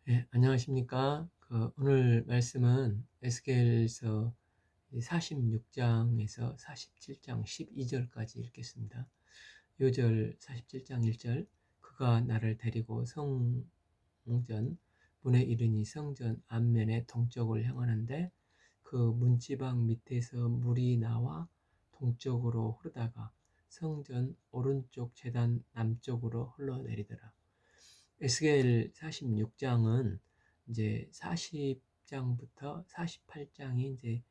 네, 안녕하십니까. 오늘 말씀은 에스겔서 46장에서 47장 12절까지 읽겠습니다. 요절 47장 1절, 그가 나를 데리고 성전 문에 이르니 성전 앞면에 동쪽을 향하는데 그 문지방 밑에서 물이 나와 동쪽으로 흐르다가 성전 오른쪽 제단 남쪽으로 흘러내리더라. 에스겔 46장은 이제 40장부터 48장이 이제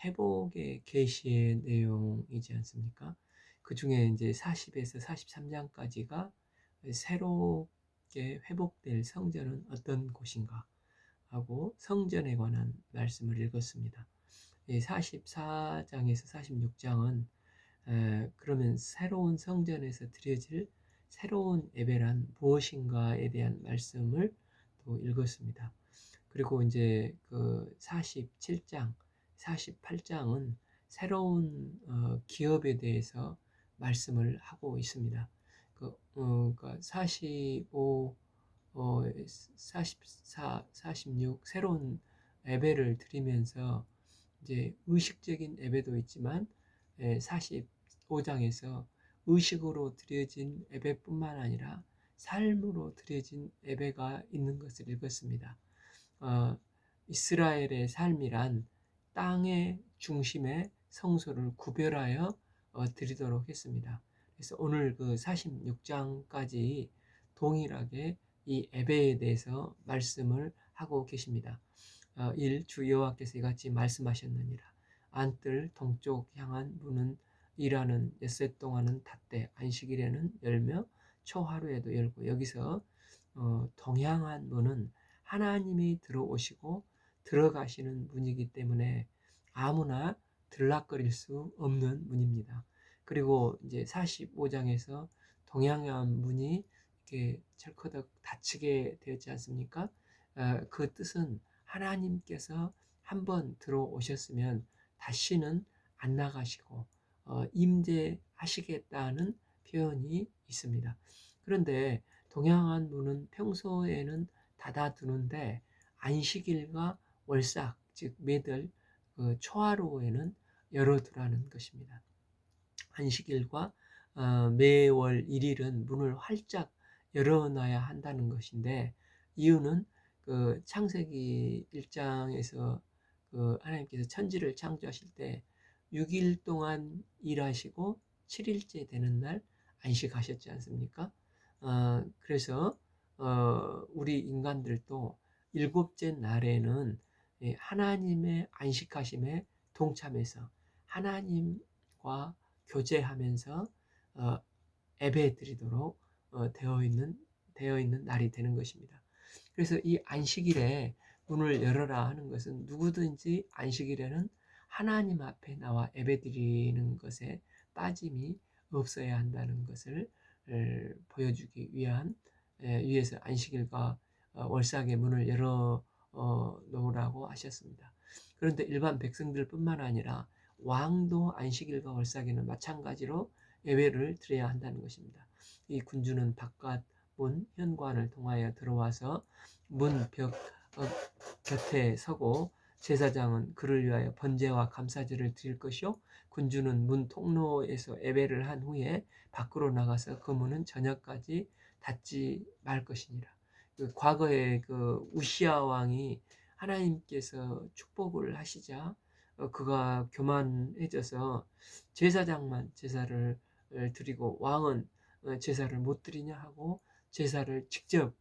회복의 계시의 내용이지 않습니까? 그 중에 이제 40에서 43장까지가 새롭게 회복될 성전은 어떤 곳인가 하고 성전에 관한 말씀을 읽었습니다. 44장에서 46장은 그러면 새로운 성전에서 드려질 새로운 예배란 무엇인가에 대한 말씀을 또 읽었습니다. 그리고 이제 그 47장, 48장은 새로운 기업에 대해서 말씀을 하고 있습니다. 그러니까 45, 44, 46 새로운 예배를 드리면서 이제 의식적인 예배도 있지만 45장에서 의식으로 드려진 예배뿐만 아니라 삶으로 드려진 예배가 있는 것을 읽었습니다. 어, 이스라엘의 삶이란 땅의 중심에 성소를 구별하여 드리도록 했습니다. 그래서 오늘 그 46장까지 동일하게 이 예배에 대해서 말씀을 하고 계십니다. 1. 주 여호와께서 이같이 말씀하셨느니라. 안뜰 동쪽 향한 문은 일하는 엿새 동안은 닫되 안식일에는 열며 초하루에도 열고, 여기서 동향한 문은 하나님이 들어오시고 들어가시는 문이기 때문에 아무나 들락거릴 수 없는 문입니다. 그리고 이제 45장에서 동향한 문이 이렇게 철커덕 닫히게 되었지 않습니까? 그 뜻은 하나님께서 한번 들어오셨으면 다시는 안 나가시고 임재하시겠다는 표현이 있습니다. 그런데 동양한 문은 평소에는 닫아두는데 안식일과 월삭, 즉 매달 그 초하루에는 열어두라는 것입니다. 안식일과 매월 1일은 문을 활짝 열어놔야 한다는 것인데, 이유는 그 창세기 1장에서 그 하나님께서 천지를 창조하실 때 6일 동안 일하시고 7일째 되는 날 안식하셨지 않습니까? 그래서 우리 인간들도 일곱째 날에는 하나님의 안식하심에 동참해서 하나님과 교제하면서 예배 드리도록 되어 있는 날이 되는 것입니다. 그래서 이 안식일에 문을 열어라 하는 것은 누구든지 안식일에는 하나님 앞에 나와 예배 드리는 것에 빠짐이 없어야 한다는 것을 보여주기 위해서 안식일과 월삭의 문을 열어 놓으라고 하셨습니다. 그런데 일반 백성들뿐만 아니라 왕도 안식일과 월삭에는 마찬가지로 예배를 드려야 한다는 것입니다. 이 군주는 바깥 문 현관을 통하여 들어와서 문 벽 곁에 서고, 제사장은 그를 위하여 번제와 감사제를 드릴 것이요 군주는 문 통로에서 예배를 한 후에 밖으로 나가서 그 문은 저녁까지 닫지 말 것이니라. 과거에 그 우시아 왕이 하나님께서 축복을 하시자 그가 교만해져서 제사장만 제사를 드리고 왕은 제사를 못 드리냐 하고 제사를 직접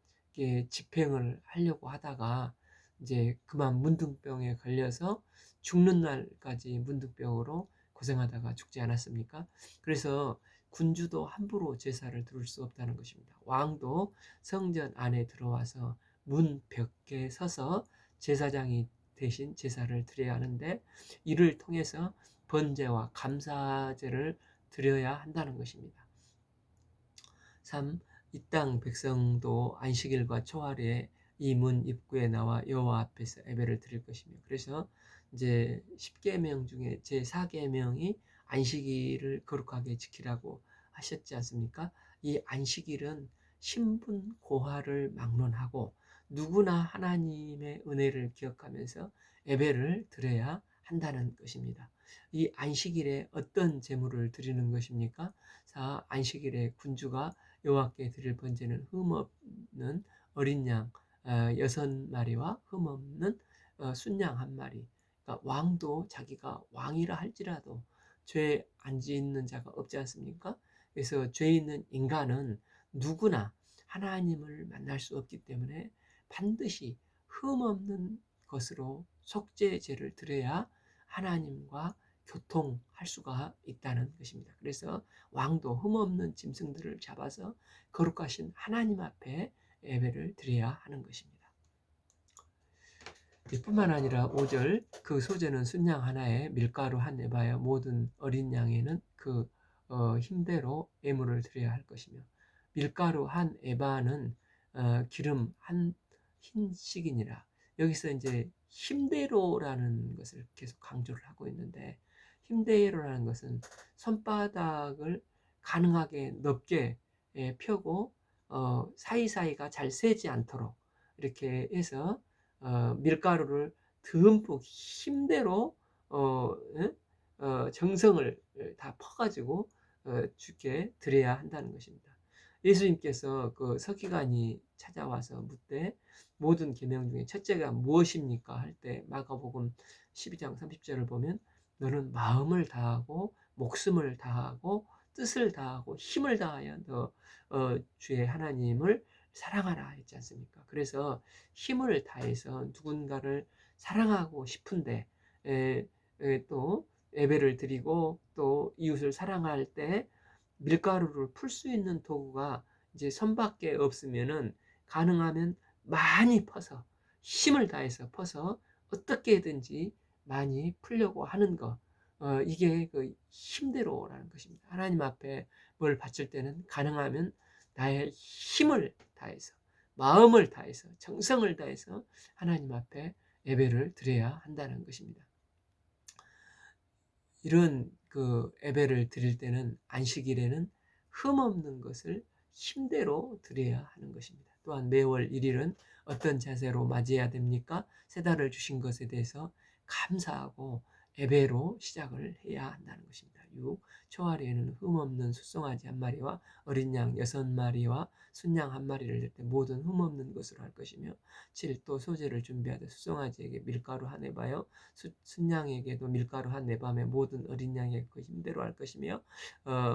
집행을 하려고 하다가 이제 그만 문둥병에 걸려서 죽는 날까지 문둥병으로 고생하다가 죽지 않았습니까? 그래서 군주도 함부로 제사를 드릴 수 없다는 것입니다. 왕도 성전 안에 들어와서 문 벽에 서서 제사장이 대신 제사를 드려야 하는데, 이를 통해서 번제와 감사제를 드려야 한다는 것입니다. 3. 이 땅 백성도 안식일과 초하루에 이 문 입구에 나와 여호와 앞에서 예배를 드릴 것이며, 그래서 이제 10계명 중에 제 4계명이 안식일을 거룩하게 지키라고 하셨지 않습니까? 이 안식일은 신분 고하를 막론하고 누구나 하나님의 은혜를 기억하면서 예배를 드려야 한다는 것입니다. 이 안식일에 어떤 제물을 드리는 것입니까? 자, 안식일에 군주가 여호와께 드릴 번제는 흠없는 어린 양 6마리와 흠없는 순양 1마리. 그러니까 왕도 자기가 왕이라 할지라도 죄 안 짓는 자가 없지 않습니까? 그래서 죄 있는 인간은 누구나 하나님을 만날 수 없기 때문에 반드시 흠없는 것으로 속죄제를 드려야 하나님과 교통할 수가 있다는 것입니다. 그래서 왕도 흠없는 짐승들을 잡아서 거룩하신 하나님 앞에 예배를 드려야 하는 것입니다. 뿐만 아니라 5절 그 소재는 순양 하나에 밀가루 한 에바여 모든 어린 양에는 그 힘대로 예물을 드려야 할 것이며 밀가루 한 에바는 기름 한 흰식이니라. 여기서 이제 힘대로라는 것을 계속 강조를 하고 있는데 힘대로라는 것은 손바닥을 가능하게 넓게 펴고 사이사이가 잘 새지 않도록 이렇게 해서 밀가루를 듬뿍 힘대로 정성을 다 퍼가지고 주께 드려야 한다는 것입니다. 예수님께서 그 서기관이 찾아와서 묻되 모든 계명 중에 첫째가 무엇입니까? 할 때 마가복음 12장 30절을 보면 너는 마음을 다하고 목숨을 다하고 뜻을 다하고 힘을 다하여 너 주의 하나님을 사랑하라 했지 않습니까? 그래서 힘을 다해서 누군가를 사랑하고 싶은데 또 예배를 드리고 또 이웃을 사랑할 때 밀가루를 풀 수 있는 도구가 이제 손밖에 없으면은 가능하면 많이 퍼서 힘을 다해서 퍼서 어떻게든지 많이 풀려고 하는 거 이게 그 힘대로라는 것입니다. 하나님 앞에 뭘 바칠 때는 가능하면 나의 힘을 다해서 마음을 다해서 정성을 다해서 하나님 앞에 예배를 드려야 한다는 것입니다. 이런 그 예배를 드릴 때는 안식일에는 흠없는 것을 힘대로 드려야 하는 것입니다. 또한 매월 1일은 어떤 자세로 맞이해야 됩니까? 새 달을 주신 것에 대해서 감사하고 예배로 시작을 해야 한다는 것입니다. 6. 초하루에는 흠없는 숫송아지 1마리와 어린 양 6마리와 순양 1마리를 낼 때 모든 흠없는 것으로 할 것이며 7. 또 소재를 준비하되 숫송아지에게 밀가루 한 에바요 순양에게도 밀가루 한 에바매 모든 어린 양의 그 힘대로 할 것이며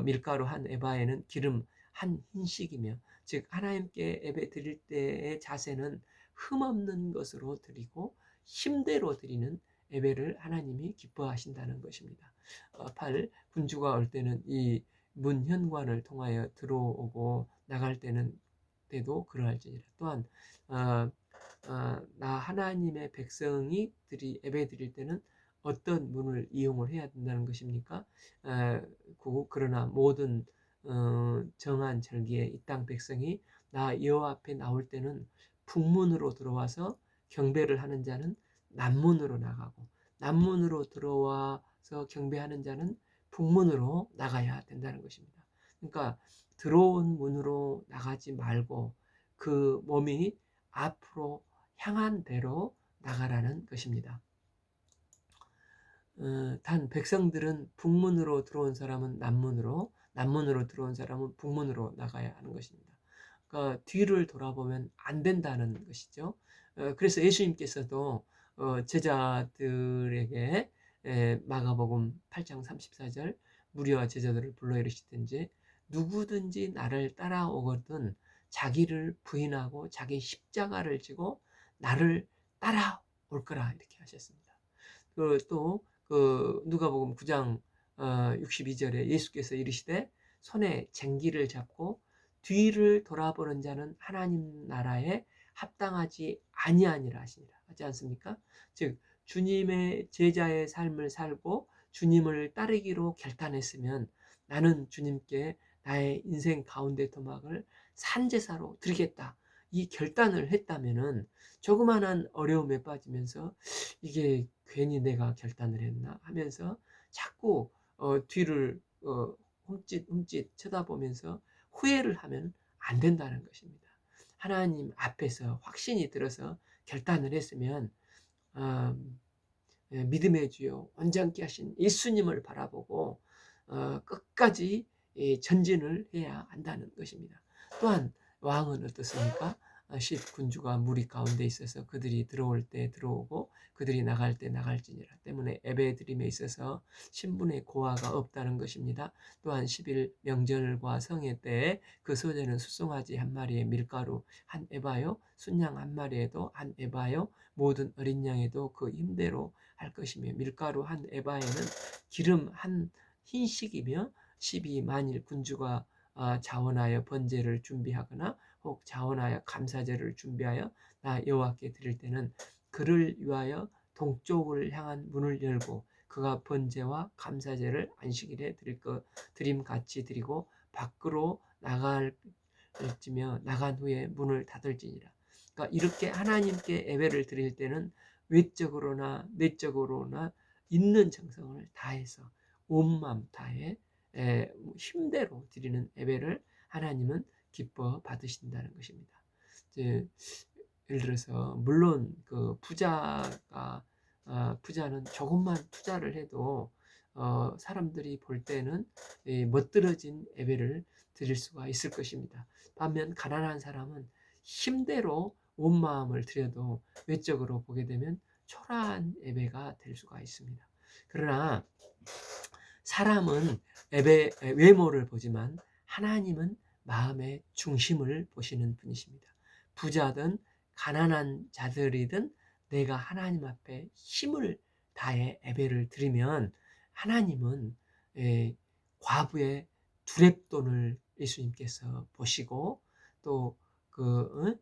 밀가루 한 에바에는 기름 한 흰식이며 즉 하나님께 예배 드릴 때의 자세는 흠없는 것으로 드리고 힘대로 드리는 예배를 하나님이 기뻐하신다는 것입니다. 8. 군주가 올 때는 이 문 현관을 통하여 들어오고 나갈 때도 그러할지니라. 또한 나 하나님의 백성이 예배 드릴 때는 어떤 문을 이용을 해야 된다는 것입니까? 그러나 모든 정한 절기에 이 땅 백성이 나 여호와 앞에 나올 때는 북문으로 들어와서 경배를 하는 자는 남문으로 나가고 남문으로 들어와서 경배하는 자는 북문으로 나가야 된다는 것입니다. 그러니까 들어온 문으로 나가지 말고 그 몸이 앞으로 향한 대로 나가라는 것입니다. 단 백성들은 북문으로 들어온 사람은 남문으로, 남문으로 들어온 사람은 북문으로 나가야 하는 것입니다. 그러니까 뒤를 돌아보면 안 된다는 것이죠. 그래서 예수님께서도 제자들에게 마가복음 8장 34절 무리와 제자들을 불러 이르시든지 누구든지 나를 따라오거든 자기를 부인하고 자기 십자가를 지고 나를 따라올 거라 이렇게 하셨습니다. 또 누가복음 9장 62절에 예수께서 이르시되 손에 쟁기를 잡고 뒤를 돌아보는 자는 하나님 나라에 합당하지 아니하니라 하시니라 하지 않습니까? 즉 주님의 제자의 삶을 살고 주님을 따르기로 결단했으면 나는 주님께 나의 인생 가운데 토막을 산제사로 드리겠다. 이 결단을 했다면은 조그만한 어려움에 빠지면서 이게 괜히 내가 결단을 했나 하면서 자꾸 뒤를 훔칫 쳐다보면서 후회를 하면 안 된다는 것입니다. 하나님 앞에서 확신이 들어서 결단을 했으면 어, 믿음의 주요 온전케 하신 예수님을 바라보고 끝까지 전진을 해야 한다는 것입니다. 또한 왕은 어떻습니까? 10군주가 무리 가운데 있어서 그들이 들어올 때 들어오고 그들이 나갈 때 나갈지니라 때문에 예배드림에 있어서 신분의 고하가 없다는 것입니다. 또한 10일 명절과 성회 때에 그 소재는 수송아지 한 마리에 밀가루 한 에바요, 순양 한 마리에도 한 에바요, 모든 어린 양에도 그 힘대로 할 것이며 밀가루 한 에바에는 기름 한 흰식이며 12 만일 군주가 자원하여 번제를 준비하거나 혹 자원하여 감사제를 준비하여 나 여호와께 드릴 때는 그를 위하여 동쪽을 향한 문을 열고 그가 번제와 감사제를 안식일에 드림 같이 드리고 밖으로 나갈지며 나간 후에 문을 닫을지니라. 그러니까 이렇게 하나님께 예배를 드릴 때는 외적으로나 내적으로나 있는 정성을 다해서 온 마음 다해 힘대로 드리는 예배를 하나님은 기뻐 받으신다는 것입니다. 이제 예를 들어서 물론 그 부자는 조금만 투자를 해도 사람들이 볼 때는 멋들어진 예배를 드릴 수가 있을 것입니다. 반면 가난한 사람은 힘대로 온 마음을 드려도 외적으로 보게 되면 초라한 예배가 될 수가 있습니다. 그러나 사람은 외모를 보지만 하나님은 마음의 중심을 보시는 분이십니다. 부자든 가난한 자들이든 내가 하나님 앞에 힘을 다해 예배를 드리면 하나님은 과부의 두렙돈을 예수님께서 보시고 또 그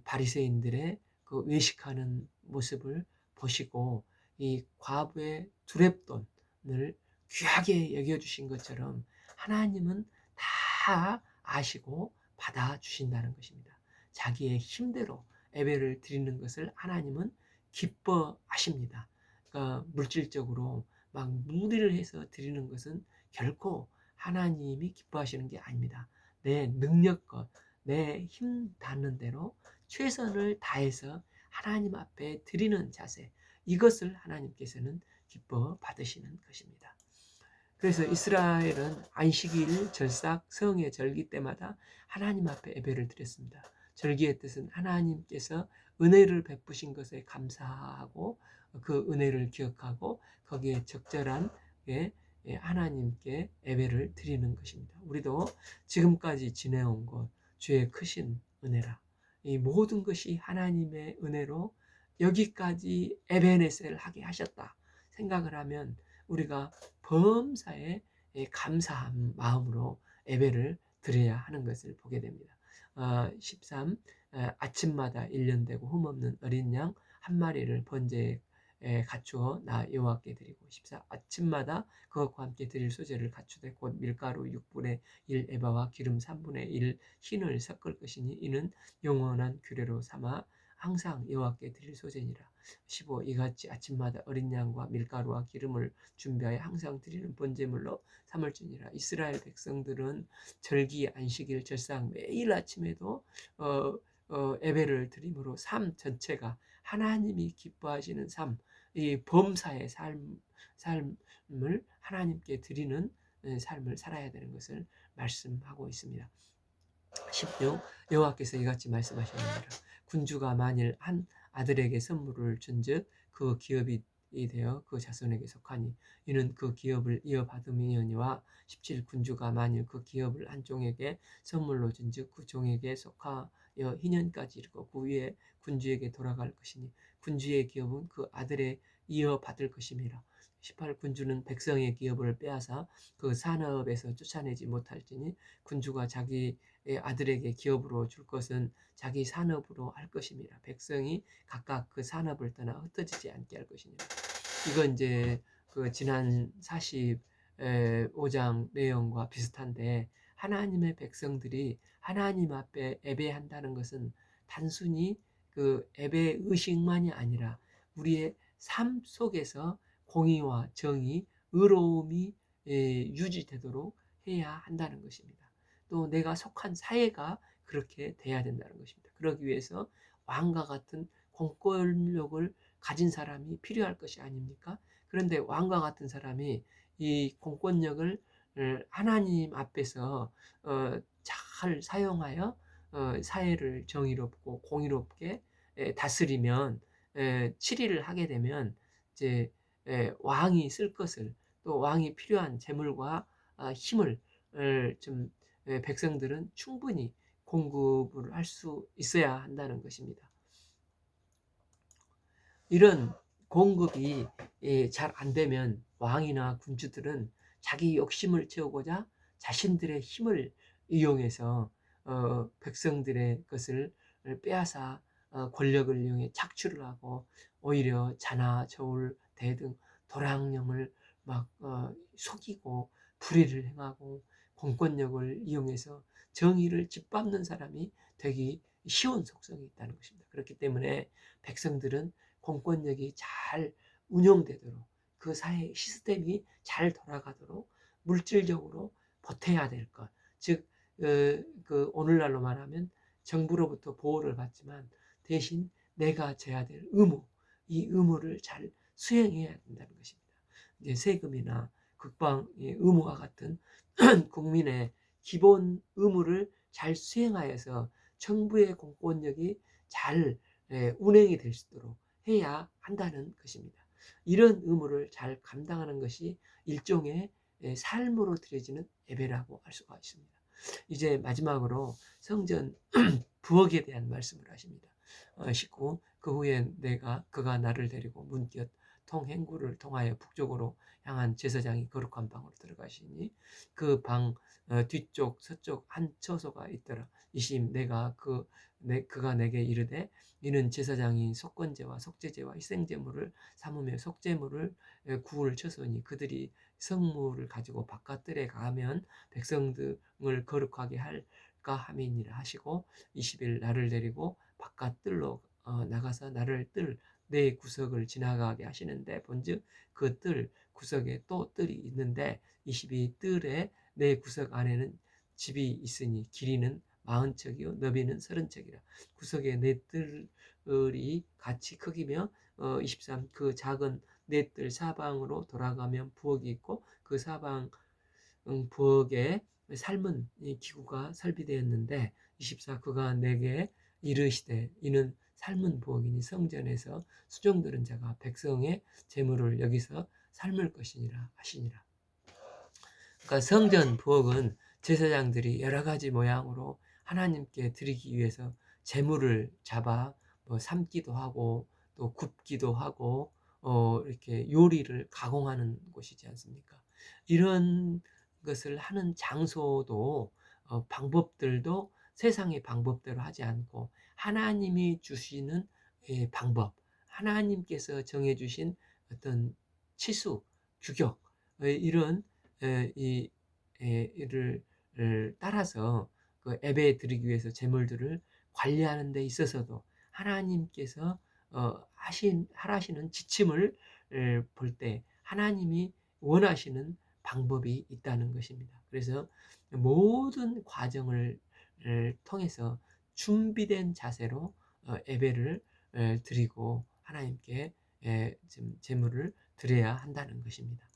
바리새인들의 그 외식하는 모습을 보시고 이 과부의 두렙돈을 귀하게 여겨주신 것처럼 하나님은 다 아시고 받아주신다는 것입니다. 자기의 힘대로 예배를 드리는 것을 하나님은 기뻐하십니다. 그러니까 물질적으로 막 무리를 해서 드리는 것은 결코 하나님이 기뻐하시는 게 아닙니다. 내 능력껏 내 힘 닿는 대로 최선을 다해서 하나님 앞에 드리는 자세, 이것을 하나님께서는 기뻐 받으시는 것입니다. 그래서 이스라엘은 안식일, 절삭, 성의 절기 때마다 하나님 앞에 예배를 드렸습니다. 절기의 뜻은 하나님께서 은혜를 베푸신 것에 감사하고 그 은혜를 기억하고 거기에 적절한 하나님께 예배를 드리는 것입니다. 우리도 지금까지 지내온 것 주의 크신 은혜라. 이 모든 것이 하나님의 은혜로 여기까지 에베네셀 하게 하셨다 생각을 하면 우리가 범사에 감사한 마음으로 예배를 드려야 하는 것을 보게 됩니다. 13. 아침마다 1년 되고 흠없는 어린 양 한 마리를 번제에 갖추어 나 여호와께 드리고 14. 아침마다 그것과 함께 드릴 소재를 갖추되 곧 밀가루 6분의 1 에바와 기름 3분의 1 흰을 섞을 것이니 이는 영원한 규례로 삼아 항상 여호와께 드릴 소재니라. 15. 이같이 아침마다 어린 양과 밀가루와 기름을 준비하여 항상 드리는 번제물로 삼을지니라. 이스라엘 백성들은 절기, 안식일, 절상 매일 아침에도 예배를 드림으로 삶 전체가 하나님이 기뻐하시는 삶, 이 범사의 삶을 하나님께 드리는 삶을 살아야 되는 것을 말씀하고 있습니다. 16. 여호와께서 이같이 말씀하셨느니라. 군주가 만일 한 아들에게 선물을 준즉 그 기업이 되어 그 자손에게 속하니 이는 그 기업을 이어받음이니와 17. 군주가 만일 그 기업을 한 종에게 선물로 준즉 그 종에게 속하여 희년까지 이르고 그 위에 군주에게 돌아갈 것이니 군주의 기업은 그 아들에 이어받을 것임이라. 18. 군주는 백성의 기업을 빼앗아 그 산업에서 쫓아내지 못할지니 군주가 자기 아들에게 기업으로 줄 것은 자기 산업으로 할 것입니다. 백성이 각각 그 산업을 떠나 흩어지지 않게 할 것입니다. 이건 이제 그 지난 45장 내용과 비슷한데 하나님의 백성들이 하나님 앞에 예배한다는 것은 단순히 그 예배 의식만이 아니라 우리의 삶 속에서 공의와 정의, 의로움이 유지되도록 해야 한다는 것입니다. 또 내가 속한 사회가 그렇게 돼야 된다는 것입니다. 그러기 위해서 왕과 같은 공권력을 가진 사람이 필요할 것이 아닙니까? 그런데 왕과 같은 사람이 이 공권력을 하나님 앞에서 잘 사용하여 사회를 정의롭고 공의롭게 다스리면, 치리를 하게 되면 이제 왕이 쓸 것을, 또 왕이 필요한 재물과 힘을 좀 백성들은 충분히 공급을 할 수 있어야 한다는 것입니다. 이런 공급이 잘 안 되면 왕이나 군주들은 자기 욕심을 채우고자 자신들의 힘을 이용해서 백성들의 것을 빼앗아 권력을 이용해 착취를 하고, 오히려 자나 저울 대등 도랑령을 막 속이고 불의를 행하고 공권력을 이용해서 정의를 짓밟는 사람이 되기 쉬운 속성이 있다는 것입니다. 그렇기 때문에 백성들은 공권력이 잘 운영되도록, 그 사회 시스템이 잘 돌아가도록 물질적으로 보태야 될 것, 즉 그 오늘날로 말하면 정부로부터 보호를 받지만 대신 내가 져야 될 의무, 이 의무를 잘 수행해야 된다는 것입니다. 이제 세금이나 국방의 의무와 같은 국민의 기본 의무를 잘 수행하여서 정부의 공권력이 잘 운행이 될 수 있도록 해야 한다는 것입니다. 이런 의무를 잘 감당하는 것이 일종의 삶으로 드려지는 예배라고 할 수가 있습니다. 이제 마지막으로 성전 부엌에 대한 말씀을 하십니다. 19. 그 후에 그가 나를 데리고 문곁 통행구를 통하여 북쪽으로 향한 제사장이 거룩한 방으로 들어가시니 그 방 뒤쪽 서쪽 한 처소가 있더라. 20. 그가 내게 이르되 이는 제사장이 속건제와 속죄제와 희생제물을 삼으며 속죄물을 구울 처소니 그들이 성물을 가지고 바깥들에 가면 백성등을 거룩하게 할까 함이니라 하시고, 20일 나를 데리고 바깥뜰로 나가서 나를 뜰 네 구석을 지나가게 하시는데, 본즉 그 뜰 구석에 또 뜰이 있는데 22 뜰의 네 구석 안에는 집이 있으니 길이는 40척이요 너비는 30척이라. 구석에 네 뜰이 같이 크기며 23 그 작은 네 뜰 사방으로 돌아가면 부엌이 있고 그 사방 부엌에 삶은 기구가 설비되었는데, 24 그가 내게 이르시되 이는 삶은 부엌이니 성전에서 수종 들은 자가 백성의 재물을 여기서 삶을 것이니라 하시니라. 그러니까 성전 부엌은 제사장들이 여러 가지 모양으로 하나님께 드리기 위해서 재물을 잡아 삶기도 하고 또 굽기도 하고 이렇게 요리를 가공하는 곳이지 않습니까? 이런 것을 하는 장소도 방법들도 세상의 방법대로 하지 않고 하나님이 주시는 방법, 하나님께서 정해주신 어떤 치수, 규격, 이런 이를 따라서 그 예배 드리기 위해서 제물들을 관리하는 데 있어서도 하나님께서 하시는 지침을 볼 때 하나님이 원하시는 방법이 있다는 것입니다. 그래서 모든 과정을 통해서 준비된 자세로 예배를 드리고 하나님께 제물을 드려야 한다는 것입니다.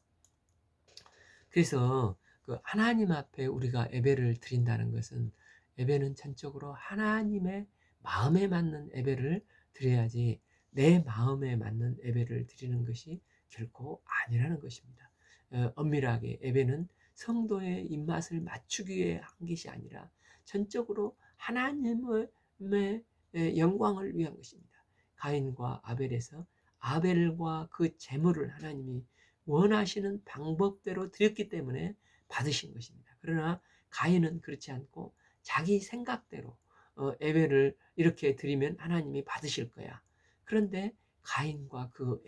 그래서 그 하나님 앞에 우리가 예배를 드린다는 것은, 예배는 전적으로 하나님의 마음에 맞는 예배를 드려야지 내 마음에 맞는 예배를 드리는 것이 결코 아니라는 것입니다. 엄밀하게 예배는 성도의 입맛을 맞추기 위해 한 것이 아니라 전적으로 하나님의 영광을 위한 것입니다. 가인과 아벨에서 아벨과 그 제물을 하나님이 원하시는 방법대로 드렸기 때문에 받으신 것입니다. 그러나 가인은 그렇지 않고 자기 생각대로 예배를 이렇게 드리면 하나님이 받으실 거야. 그런데 가인과 그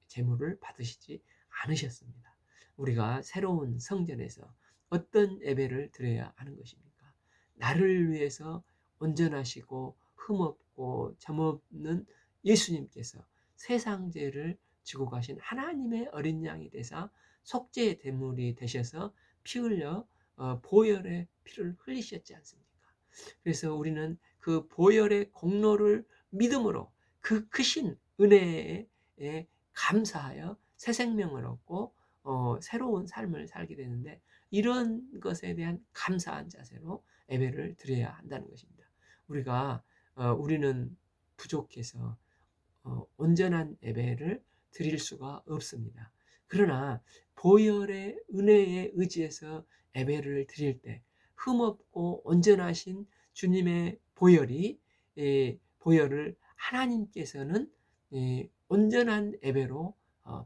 제물을 받으시지 않으셨습니다. 우리가 새로운 성전에서 어떤 예배를 드려야 하는 것입니까? 나를 위해서 온전하시고 흠없고 점없는 예수님께서 세상 죄를 지고 가신 하나님의 어린 양이 되사 속죄의 대물이 되셔서 피 흘려 보혈의 피를 흘리셨지 않습니까? 그래서 우리는 그 그 보혈의 공로를 믿음으로 그 크신 은혜에 감사하여 새 생명을 얻고 새로운 삶을 살게 되는데, 이런 것에 대한 감사한 자세로 예배를 드려야 한다는 것입니다. 우리는 부족해서 온전한 예배를 드릴 수가 없습니다. 그러나 보혈의 은혜에 의지해서 예배를 드릴 때 흠없고 온전하신 주님의 보혈을 하나님께서는 온전한 예배로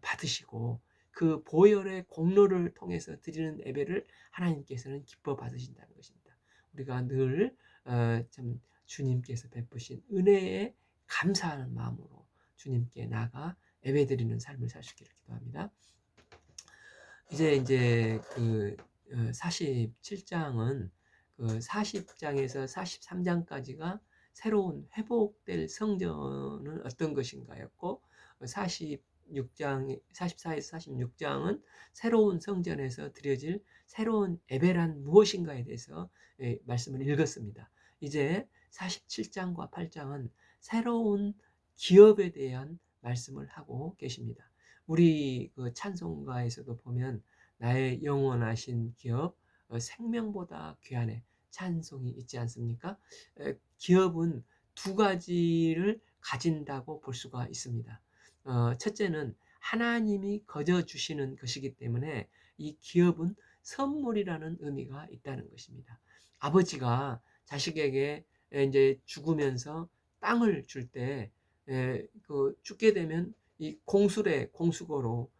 받으시고, 그 보혈의 공로를 통해서 드리는 예배를 하나님께서는 기뻐 받으신다는 것입니다. 우리가 늘 참 주님께서 베푸신 은혜에 감사하는 마음으로 주님께 나가 예배드리는 삶을 살 수 있기를 기도합니다. 이제 그 47장은 그 40장에서 43장까지가 새로운 회복될 성전은 어떤 것인가였고, 44에서 46장은 새로운 성전에서 드려질 새로운 예배란 무엇인가에 대해서 말씀을 읽었습니다. 이제 47장과 8장은 새로운 기업에 대한 말씀을 하고 계십니다. 우리 그 찬송가에서도 보면 나의 영원하신 기업, 생명보다 귀하네, 찬송이 있지 않습니까? 기업은 두 가지를 가진다고 볼 수가 있습니다. 첫째는 하나님이 거저 주시는 것이기 때문에 이 기업은 선물이라는 의미가 있다는 것입니다. 아버지가 자식에게 이제 죽으면서 땅을 줄 때 그 죽게 되면 이 공수거로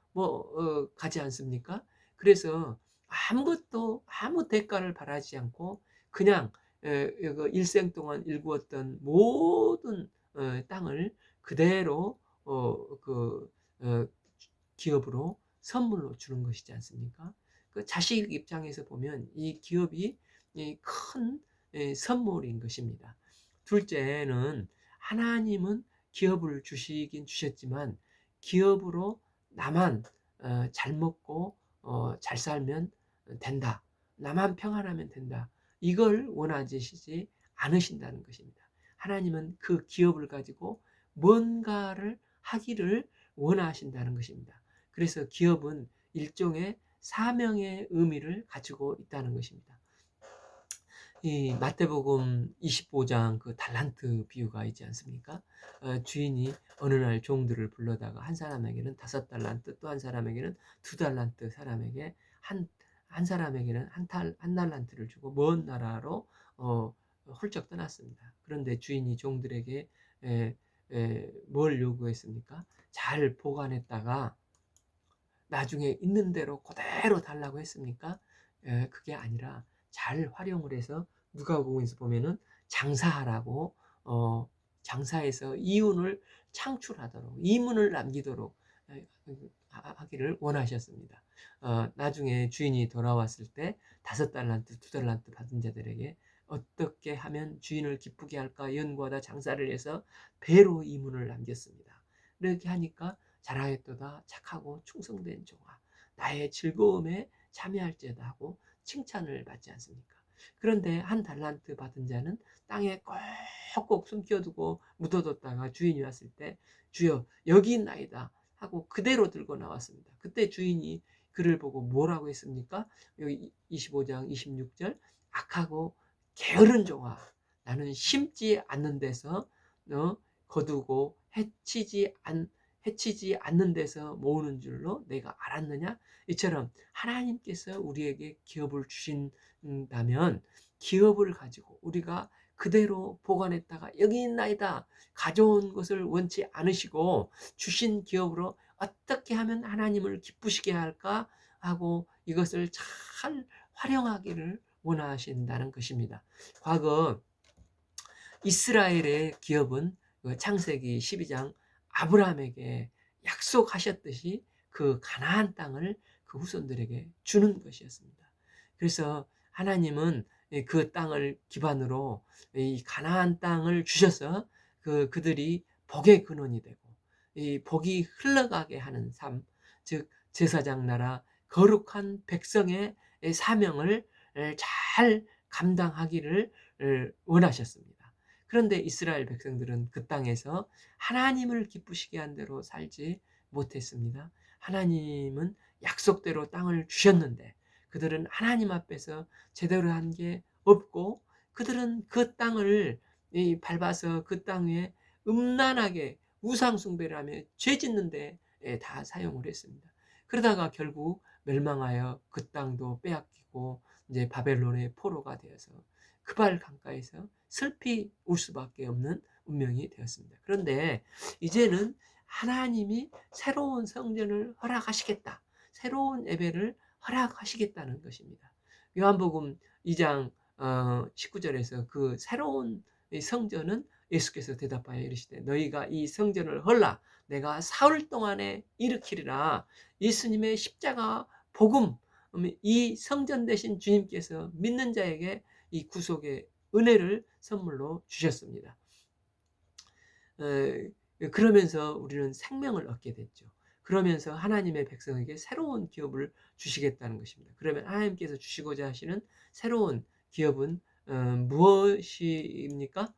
가지 않습니까? 그래서 아무 대가를 바라지 않고 그냥 일생 동안 일구었던 모든 땅을 그대로 그 기업으로 선물로 주는 것이지 않습니까? 그 자식 입장에서 보면 이 기업이 큰 선물인 것입니다. 둘째는 하나님은 기업을 주시긴 주셨지만 기업으로 나만 잘 먹고 잘 살면 된다, 나만 평안하면 된다, 이걸 원하시지 않으신다는 것입니다. 하나님은 그 기업을 가지고 뭔가를 하기를 원하신다는 것입니다. 그래서 기업은 일종의 사명의 의미를 가지고 있다는 것입니다. 이 마태복음 25장 그 달란트 비유가 있지 않습니까? 주인이 어느 날 종들을 불러다가 한 사람에게는 5달란트, 또 한 사람에게는 2달란트, 한 사람에게는 한 달란트를 주고 먼 나라로 훌쩍 떠났습니다. 그런데 주인이 종들에게 뭘 요구했습니까? 잘 보관했다가 나중에 있는 대로 그대로 달라고 했습니까? 그게 아니라 잘 활용을 해서 누가복음에서 보면은 장사하라고 장사해서 이윤을 창출하도록, 이문을 남기도록 하기를 원하셨습니다. 나중에 주인이 돌아왔을 때 5달란트, 2달란트 받은 자들에게 어떻게 하면 주인을 기쁘게 할까 연구하다 장사를 해서 배로 이문을 남겼습니다. 이렇게 하니까 잘하였도다 착하고 충성된 종아, 나의 즐거움에 참여할지어다 하고 칭찬을 받지 않습니까? 그런데 한 달란트 받은 자는 땅에 꼭꼭 숨겨두고 묻어뒀다가 주인이 왔을 때 주여 여기 있나이다 하고 그대로 들고 나왔습니다. 그때 주인이 그를 보고 뭐라고 했습니까? 여기 25장 26절, 악하고 게으른 종아, 나는 심지 않는 데서 거두고 해치지 않는 데서 모으는 줄로 내가 알았느냐? 이처럼 하나님께서 우리에게 기업을 주신다면 기업을 가지고 우리가 그대로 보관했다가 여기 있나이다 가져온 것을 원치 않으시고 주신 기업으로 어떻게 하면 하나님을 기쁘시게 할까 하고 이것을 잘 활용하기를 원하신다는 것입니다. 과거 이스라엘의 기업은 창세기 12장 아브라함에게 약속하셨듯이 그 가나안 땅을 그 후손들에게 주는 것이었습니다. 그래서 하나님은 그 땅을 기반으로 이 가나안 땅을 주셔서 그들이 복의 근원이 되고 이 복이 흘러가게 하는 삶, 즉 제사장 나라 거룩한 백성의 사명을 잘 감당하기를 원하셨습니다. 그런데 이스라엘 백성들은 그 땅에서 하나님을 기쁘시게 한 대로 살지 못했습니다. 하나님은 약속대로 땅을 주셨는데 그들은 하나님 앞에서 제대로 한 게 없고 그들은 그 땅을 밟아서 그 땅에 음란하게 우상 숭배를 하며 죄 짓는데 다 사용을 했습니다. 그러다가 결국 멸망하여 그 땅도 빼앗기고 이제 바벨론의 포로가 되어서 그발 강가에서 슬피 울 수밖에 없는 운명이 되었습니다. 그런데 이제는 하나님이 새로운 성전을 허락하시겠다. 새로운 예배를 허락하시겠다는 것입니다. 요한복음 2장 19절에서 그 새로운 성전은 예수께서 대답하여 이르시되 너희가 이 성전을 헐라 내가 사흘 동안에 일으키리라. 예수님의 십자가 복음, 이 성전 되신 주님께서 믿는 자에게 이 구속의 은혜를 선물로 주셨습니다. 그러면서 우리는 생명을 얻게 됐죠. 그러면서 하나님의 백성에게 새로운 기업을 주시겠다는 것입니다. 그러면 하나님께서 주시고자 하시는 새로운 기업은 무엇입니까?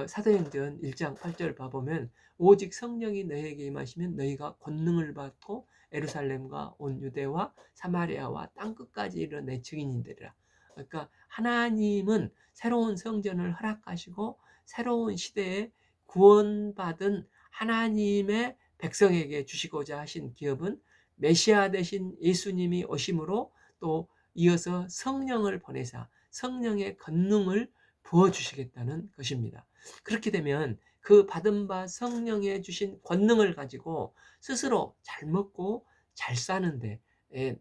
사도행전 1장 8절 봐보면 오직 성령이 너희에게 임하시면 너희가 권능을 받고 예루살렘과 온 유대와 사마리아와 땅끝까지 이르러 내 증인이 되리라. 그러니까 하나님은 새로운 성전을 허락하시고 새로운 시대에 구원받은 하나님의 백성에게 주시고자 하신 기업은 메시아 되신 예수님이 오심으로 또 이어서 성령을 보내사 성령의 권능을 부어주시겠다는 것입니다. 그렇게 되면 그 받은 바 성령에 주신 권능을 가지고 스스로 잘 먹고 잘 사는데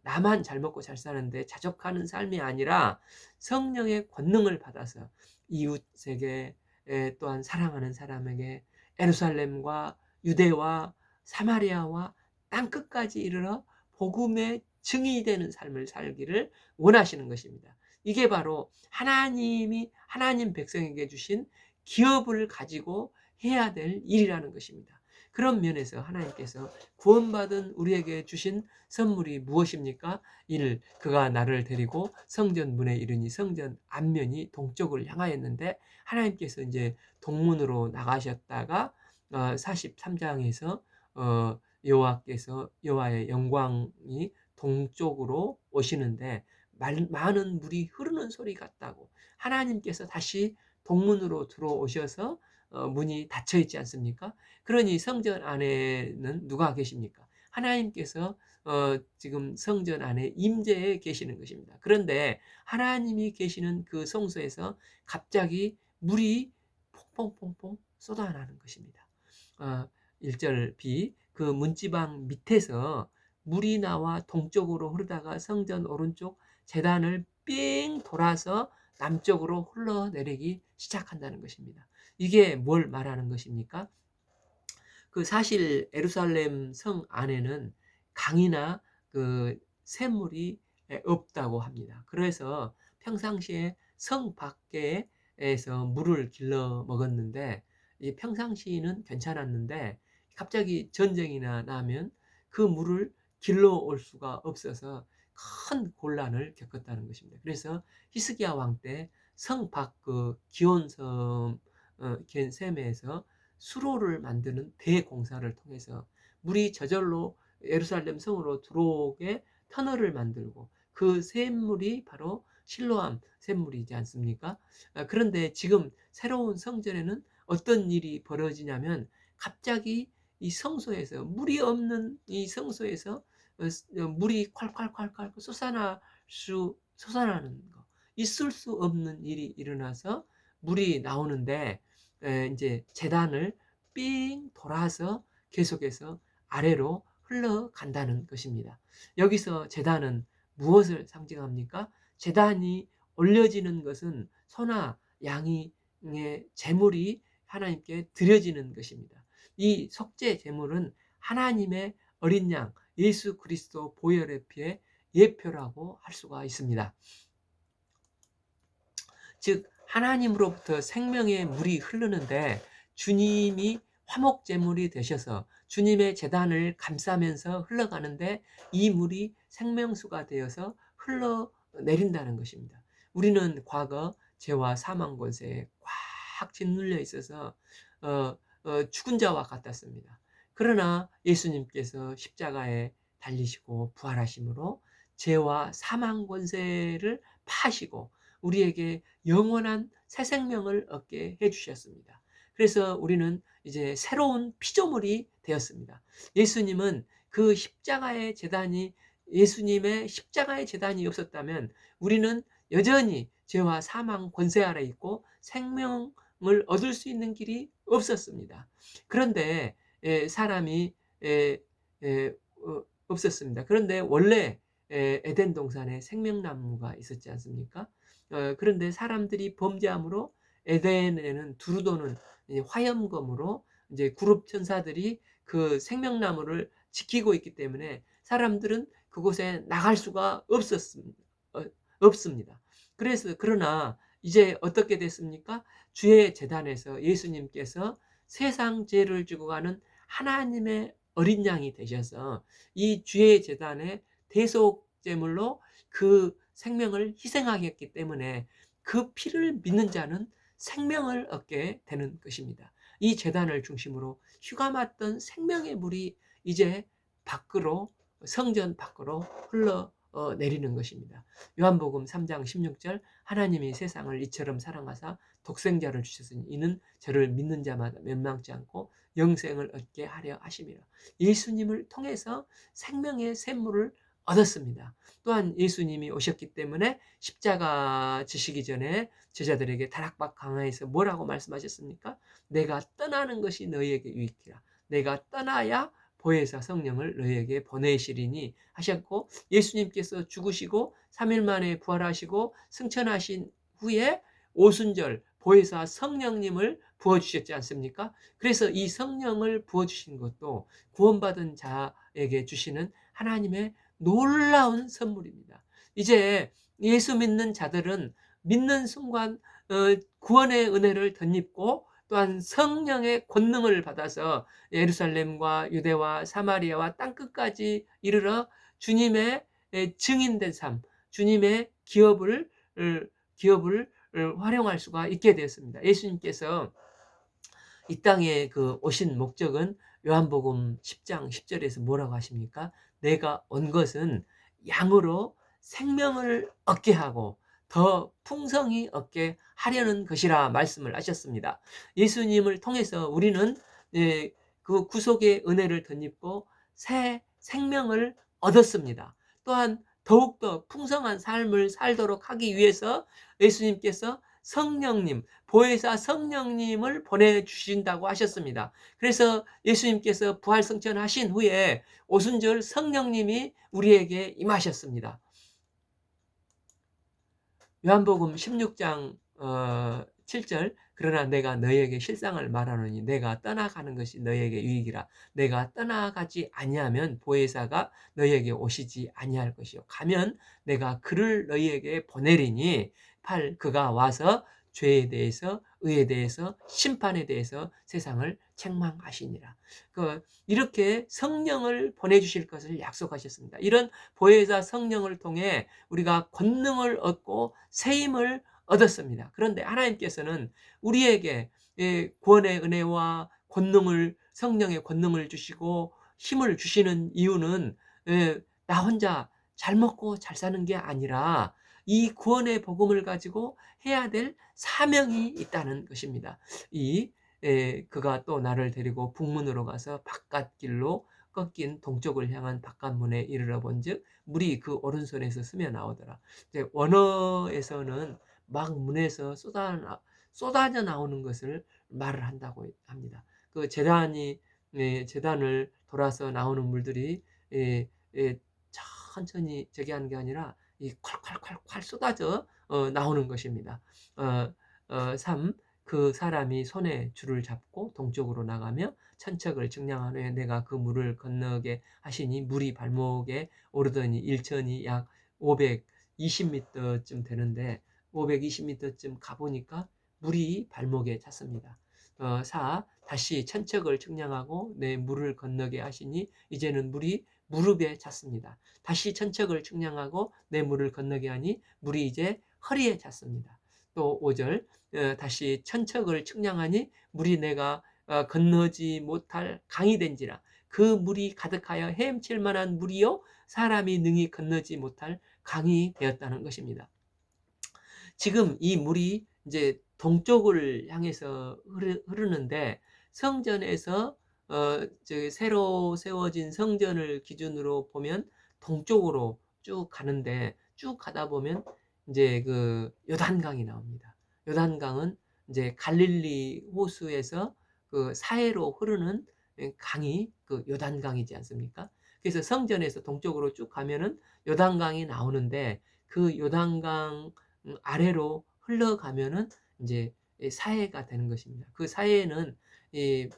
나만 잘 먹고 잘 사는데 자족하는 삶이 아니라 성령의 권능을 받아서 이웃에게 또한 사랑하는 사람에게 예루살렘과 유대와 사마리아와 땅끝까지 이르러 복음의 증인이 되는 삶을 살기를 원하시는 것입니다. 이게 바로 하나님이 하나님 백성에게 주신 기업을 가지고 해야 될 일이라는 것입니다. 그런 면에서 하나님께서 구원받은 우리에게 주신 선물이 무엇입니까? 1. 그가 나를 데리고 성전 문에 이르니 성전 앞면이 동쪽을 향하였는데 하나님께서 이제 동문으로 나가셨다가 43장에서 여호와께서 여호와의 영광이 동쪽으로 오시는데 많은 물이 흐르는 소리 같다고 하나님께서 다시 동문으로 들어오셔서 문이 닫혀 있지 않습니까? 그러니 성전 안에는 누가 계십니까? 하나님께서 지금 성전 안에 임재해 계시는 것입니다. 그런데 하나님이 계시는 그 성소에서 갑자기 물이 퐁퐁퐁퐁 쏟아나는 것입니다. 1절 B 그 문지방 밑에서 물이 나와 동쪽으로 흐르다가 성전 오른쪽 제단을 삥 돌아서 남쪽으로 흘러내리기 시작한다는 것입니다. 이게 뭘 말하는 것입니까? 그 사실 예루살렘 성 안에는 강이나 그 샘물이 없다고 합니다. 그래서 평상시에 성 밖에서 물을 길러 먹었는데 이 평상시는 괜찮았는데 갑자기 전쟁이나 나면 그 물을 길러 올 수가 없어서 큰 곤란을 겪었다는 것입니다. 그래서 히스기야 왕 때 성 밖 그 기온섬 샘에서 수로를 만드는 대공사를 통해서 물이 저절로 예루살렘 성으로 들어오게 터널을 만들고 그 샘물이 바로 실로암 샘물이지 않습니까? 그런데 지금 새로운 성전에는 어떤 일이 벌어지냐면 갑자기 이 성소에서 물이 없는 이 성소에서 물이 콸콸콸콸 솟아나는 거 있을 수 없는 일이 일어나서 물이 나오는데 이제 제단을 삥 돌아서 계속해서 아래로 흘러간다는 것입니다. 여기서 제단은 무엇을 상징합니까? 제단이 올려지는 것은 소나 양의 제물이 하나님께 드려지는 것입니다. 이 속죄 제물은 하나님의 어린 양 예수 그리스도 보혈의 피의 예표라고 할 수가 있습니다. 즉 하나님으로부터 생명의 물이 흐르는데 주님이 화목 제물이 되셔서 주님의 제단을 감싸면서 흘러가는데 이 물이 생명수가 되어서 흘러내린다는 것입니다. 우리는 과거 죄와 사망 권세에 꽉 꽉 짓눌려 있어서 죽은 자와 같았습니다. 그러나 예수님께서 십자가에 달리시고 부활하심으로 죄와 사망 권세를 파시고 우리에게 영원한 새 생명을 얻게 해 주셨습니다. 그래서 우리는 이제 새로운 피조물이 되었습니다. 예수님은 그 십자가의 제단이 예수님의 십자가의 제단이 없었다면 우리는 여전히 죄와 사망 권세 아래 있고 생명을 얻을 수 있는 길이 없었습니다. 그런데 사람이 없었습니다. 그런데 원래 에덴 동산에 생명나무가 있었지 않습니까? 그런데 사람들이 범죄함으로 에덴에는 두루 도는 화염검으로 이제 그룹 천사들이 그 생명나무를 지키고 있기 때문에 사람들은 그곳에 나갈 수가 없습니다. 그러나 이제 어떻게 됐습니까? 주의 제단에서 예수님께서 세상 죄를 지고 가는 하나님의 어린 양이 되셔서 이 주의 제단의 대속 제물로 그 생명을 희생하셨기 때문에 그 피를 믿는 자는 생명을 얻게 되는 것입니다. 이 제단을 중심으로 휴가 맞던 생명의 물이 이제 밖으로 성전 밖으로 흘러 내리는 것입니다. 요한복음 3장 16절 하나님이 세상을 이처럼 사랑하사 독생자를 주셨으니 이는 저를 믿는 자마다 멸망치 않고 영생을 얻게 하려 하심이라. 예수님을 통해서 생명의 샘물을 얻었습니다. 또한 예수님이 오셨기 때문에 십자가 지시기 전에 제자들에게 다락방 강화에서 뭐라고 말씀하셨습니까? 내가 떠나는 것이 너희에게 유익이라. 내가 떠나야 보혜사 성령을 너희에게 보내시리니 하셨고 예수님께서 죽으시고 3일 만에 부활하시고 승천하신 후에 오순절 보혜사 성령님을 부어주셨지 않습니까? 그래서 이 성령을 부어주신 것도 구원받은 자에게 주시는 하나님의 놀라운 선물입니다. 이제 예수 믿는 자들은 믿는 순간 구원의 은혜를 덧입고 또한 성령의 권능을 받아서 예루살렘과 유대와 사마리아와 땅끝까지 이르러 주님의 증인된 삶, 주님의 기업을 활용할 수가 있게 되었습니다. 예수님께서 이 땅에 그 오신 목적은 요한복음 10장 10절에서 뭐라고 하십니까? 내가 온 것은 양으로 생명을 얻게 하고 더 풍성히 얻게 하려는 것이라 말씀을 하셨습니다. 예수님을 통해서 우리는 그 구속의 은혜를 덧입고 새 생명을 얻었습니다. 또한 더욱더 풍성한 삶을 살도록 하기 위해서 예수님께서 성령님, 보혜사 성령님을 보내주신다고 하셨습니다. 그래서 예수님께서 부활승천하신 후에 오순절 성령님이 우리에게 임하셨습니다. 요한복음 16장 7절 그러나 내가 너희에게 실상을 말하노니 내가 떠나가는 것이 너희에게 유익이라. 내가 떠나가지 아니하면 보혜사가 너희에게 오시지 아니할 것이요 가면 내가 그를 너희에게 보내리니 8 그가 와서 죄에 대해서 의에 대해서 심판에 대해서 세상을 책망하시니라. 이렇게 성령을 보내주실 것을 약속하셨습니다. 이런 보혜사 성령을 통해 우리가 권능을 얻고 세임을 얻었습니다. 그런데 하나님께서는 우리에게 구원의 은혜와 권능을 성령의 권능을 주시고 힘을 주시는 이유는 나 혼자 잘 먹고 잘 사는 게 아니라 이 구원의 복음을 가지고 해야 될 사명이 있다는 것입니다. 그가 또 나를 데리고 북문으로 가서 바깥길로 꺾인 동쪽을 향한 바깥문에 이르러 본즉 물이 그 오른손에서 스며 나오더라. 이제 원어에서는 막 문에서 쏟아져 나오는 것을 말을 한다고 합니다. 그 제단을 돌아서 나오는 물들이 천천히 저기 하는 게 아니라 이 콸콸콸콸 쏟아져 나오는 것입니다. 3. 그 사람이 손에 줄을 잡고 동쪽으로 나가며 천척을 측량한 후에 내가 그 물을 건너게 하시니 물이 발목에 오르더니 일천이 약 520m쯤 되는데 520m쯤 가보니까 물이 발목에 찼습니다. 4. 다시 천척을 측량하고 내 물을 건너게 하시니 이제는 물이 무릎에 찼습니다. 다시 천척을 측량하고 내 물을 건너게 하니 물이 이제 허리에 찼습니다. 또 5절 다시 천척을 측량하니 물이 내가 건너지 못할 강이 된지라. 그 물이 가득하여 헤엄칠 만한 물이요 사람이 능히 건너지 못할 강이 되었다는 것입니다. 지금 이 물이 이제 동쪽을 향해서 흐르는데 성전에서 새로 세워진 성전을 기준으로 보면 동쪽으로 쭉 가는데 쭉 가다 보면 이제 그 요단강이 나옵니다. 요단강은 이제 갈릴리 호수에서 그 사해로 흐르는 강이 그 요단강이지 않습니까? 그래서 성전에서 동쪽으로 쭉 가면은 요단강이 나오는데 그 요단강 아래로 흘러가면은 이제 사해가 되는 것입니다. 그 사해에는 이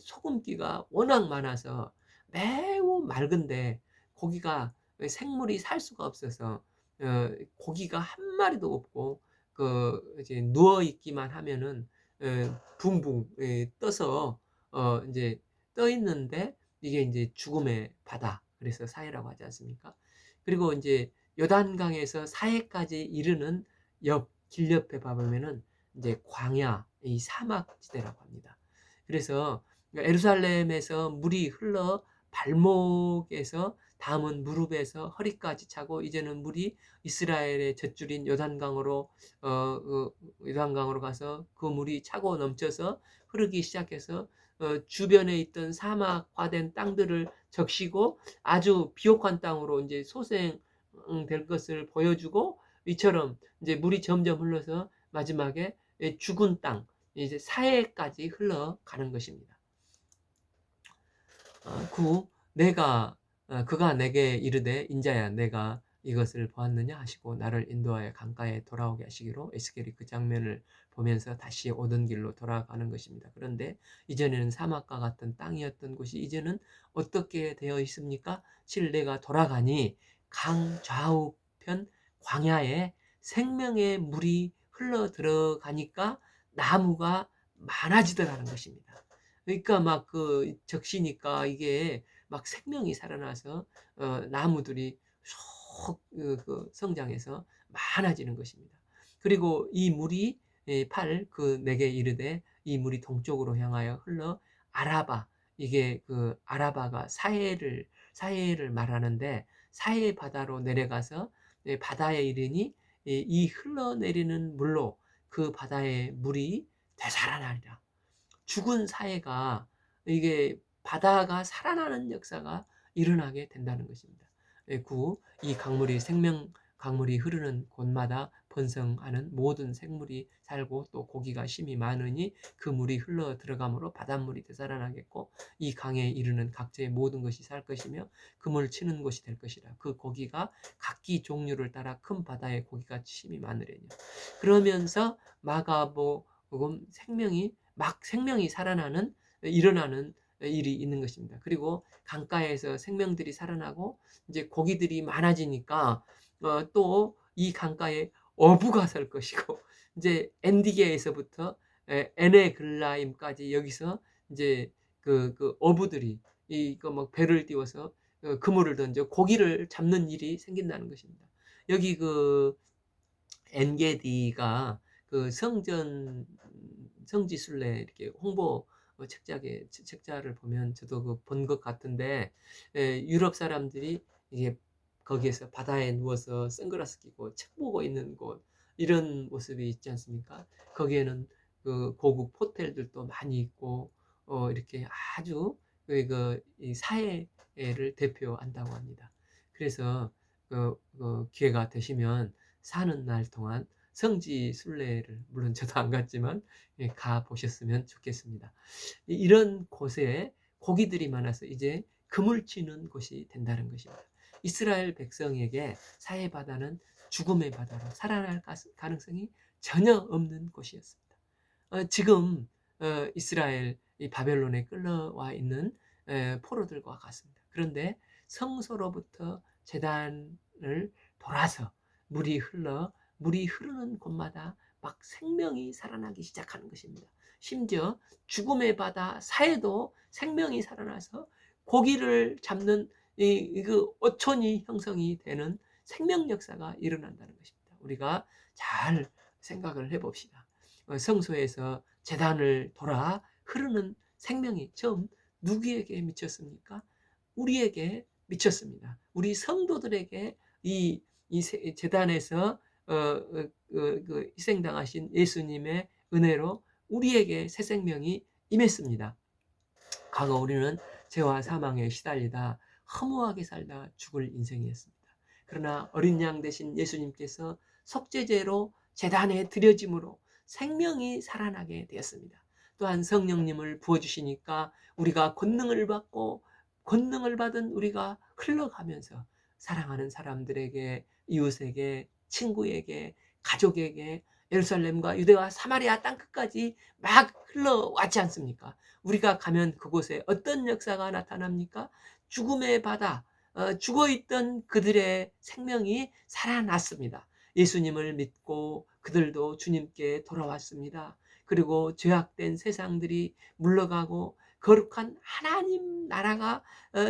소금기가 워낙 많아서 매우 맑은데 고기가 생물이 살 수가 없어서 고기가 한 마리도 없고 그 이제 누워 있기만 하면은 붕붕 떠서 이제 떠 있는데 이게 이제 죽음의 바다 그래서 사해라고 하지 않습니까? 그리고 이제 요단강에서 사해까지 이르는 길 옆에 봐보면은 이제 광야, 이 사막 지대라고 합니다. 그래서 예루살렘에서 물이 흘러 발목에서 다음은 무릎에서 허리까지 차고 이제는 물이 이스라엘의 젖줄인 요단강으로 가서 그 물이 차고 넘쳐서 흐르기 시작해서 주변에 있던 사막화된 땅들을 적시고 아주 비옥한 땅으로 이제 소생될 것을 보여주고 이처럼 이제 물이 점점 흘러서 마지막에 죽은 땅 이제 사해까지 흘러가는 것입니다. 그가 내게 이르되 인자야 내가 이것을 보았느냐 하시고 나를 인도하여 강가에 돌아오게 하시기로 에스겔이 그 장면을 보면서 다시 오던 길로 돌아가는 것입니다. 그런데 이전에는 사막과 같은 땅이었던 곳이 이제는 어떻게 되어 있습니까? 7 내가 돌아가니 강 좌우편 광야에 생명의 물이 흘러 들어가니까 나무가 많아지더라는 것입니다. 그러니까 막 그 적시니까 이게 막 생명이 살아나서 나무들이 그 성장해서 많아지는 것입니다. 그리고 이 물이 내게 이르되 이 물이 동쪽으로 향하여 흘러 아라바 이게 그 아라바가 사해를 말하는데 사해 바다로 내려가서 바다에 이르니 이 흘러내리는 물로 그 바다의 물이 되살아나리라. 죽은 사해가 이게 바다가 살아나는 역사가 일어나게 된다는 것입니다. 이 강물이 흐르는 곳마다 번성하는 모든 생물이 살고 또 고기가 심이 많으니 그 물이 흘러 들어가므로 바닷물이 되살아나겠고 이 강에 이르는 각지의 모든 것이 살 것이며 그물 치는 곳이 될 것이라. 그 고기가 각기 종류를 따라 큰 바다의 고기가 심이 많으려니. 그러면서 마가복음 생명이 일어나는 일이 있는 것입니다. 그리고 강가에서 생명들이 살아나고 이제 고기들이 많아지니까 또 이 강가에 어부가 설 것이고 이제 엔디게에서부터 에네글라임까지 여기서 이제 그 어부들이 이거 막 배를 띄워서 그물을 던져 고기를 잡는 일이 생긴다는 것입니다. 여기 그 엔게디가 그 성지순례 이렇게 홍보 책자를 보면 저도 그 본 것 같은데 유럽 사람들이 이게 거기에서 바다에 누워서 선글라스 끼고 책 보고 있는 곳 이런 모습이 있지 않습니까? 거기에는 그 고급 호텔들도 많이 있고 이렇게 아주 이 사해를 대표한다고 합니다. 그래서 기회가 되시면 사는 날 동안 성지 순례를 물론 저도 안 갔지만 가 보셨으면 좋겠습니다. 이런 곳에 고기들이 많아서 이제 그물 치는 곳이 된다는 것입니다. 이스라엘 백성에게 사해 바다는 죽음의 바다로 살아날 가능성이 전혀 없는 곳이었습니다. 지금 이스라엘 이 바벨론에 끌려와 있는 포로들과 같습니다. 그런데 성소로부터 제단을 돌아서 물이 흐르는 곳마다 막 생명이 살아나기 시작하는 것입니다. 심지어 죽음의 바다 사해도 생명이 살아나서 고기를 잡는 그 어촌이 형성이 되는 생명 역사가 일어난다는 것입니다. 우리가 잘 생각을 해봅시다. 성소에서 제단을 돌아 흐르는 생명이 처음 누구에게 미쳤습니까? 우리에게 미쳤습니다. 우리 성도들에게 이 제단에서 그 희생당하신 예수님의 은혜로 우리에게 새 생명이 임했습니다. 과거 우리는 죄와 사망에 시달리다 허무하게 살다 죽을 인생이었습니다. 그러나 어린 양 대신 예수님께서 속죄제로 제단에 드려짐으로 생명이 살아나게 되었습니다. 또한 성령님을 부어주시니까 우리가 권능을 받고 권능을 받은 우리가 흘러가면서 사랑하는 사람들에게, 이웃에게, 친구에게, 가족에게 예루살렘과 유대와 사마리아 땅끝까지 막 흘러왔지 않습니까? 우리가 가면 그곳에 어떤 역사가 나타납니까? 죽음의 바다, 죽어있던 그들의 생명이 살아났습니다. 예수님을 믿고 그들도 주님께 돌아왔습니다. 그리고 죄악된 세상들이 물러가고 거룩한 하나님 나라가